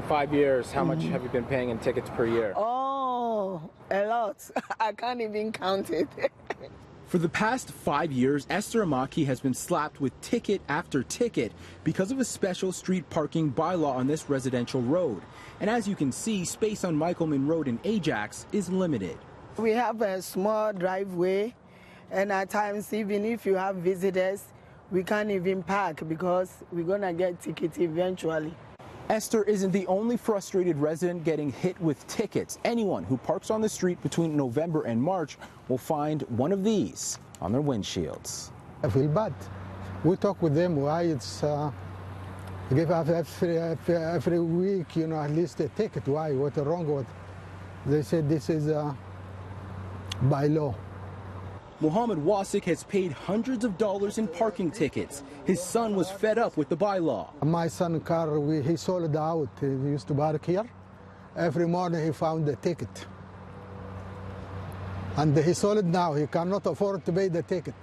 5 years, how much have you been paying in tickets per year? Oh, a lot. I can't even count it. For the past 5 years, Esther Amaki has been slapped with ticket after ticket because of a special street parking bylaw on this residential road. And as you can see, space on Michaelman Road in Ajax is limited. We have a small driveway, and at times, even if you have visitors, we can't even park because we're going to get tickets eventually. Esther isn't the only frustrated resident getting hit with tickets. Anyone who parks on the street between November and March will find one of these on their windshields. I feel bad. We talk with them why it's give us every week, you know, at least a ticket. Why? What's wrong with? They said this is by law. Mohammed Wasik has paid hundreds of dollars in parking tickets. His son was fed up with the bylaw. My son's car, he sold it out. He used to park here. Every morning he found a ticket. And he sold it now. He cannot afford to pay the ticket.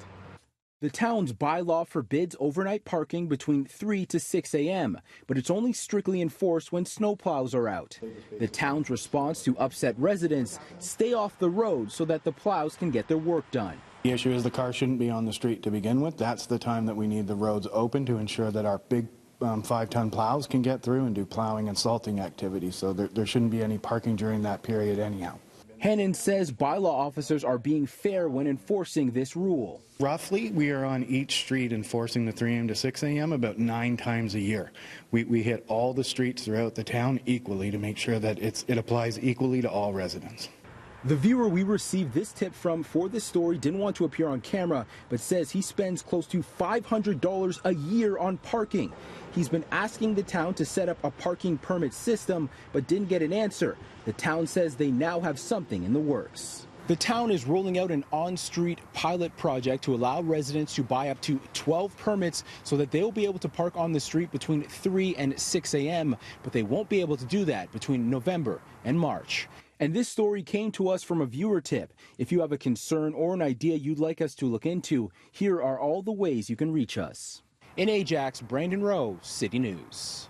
The town's bylaw forbids overnight parking between 3 to 6 a.m., but it's only strictly enforced when snowplows are out. The town's response to upset residents: stay off the road so that the plows can get their work done. The issue is the car shouldn't be on the street to begin with. That's the time that we need the roads open to ensure that our big 5-ton plows can get through and do plowing and salting activities. So there shouldn't be any parking during that period anyhow. Hannon says bylaw officers are being fair when enforcing this rule. Roughly, we are on each street enforcing the 3 a.m. to 6 a.m. about 9 times a year. We hit all the streets throughout the town equally to make sure that it applies equally to all residents. The viewer we received this tip from for this story didn't want to appear on camera, but says he spends close to $500 a year on parking. He's been asking the town to set up a parking permit system, but didn't get an answer. The town says they now have something in the works. The town is rolling out an on-street pilot project to allow residents to buy up to 12 permits so that they'll be able to park on the street between 3 and 6 a.m., but they won't be able to do that between November and March. And this story came to us from a viewer tip. If you have a concern or an idea you'd like us to look into, here are all the ways you can reach us. In Ajax, Brandon Rowe, City News.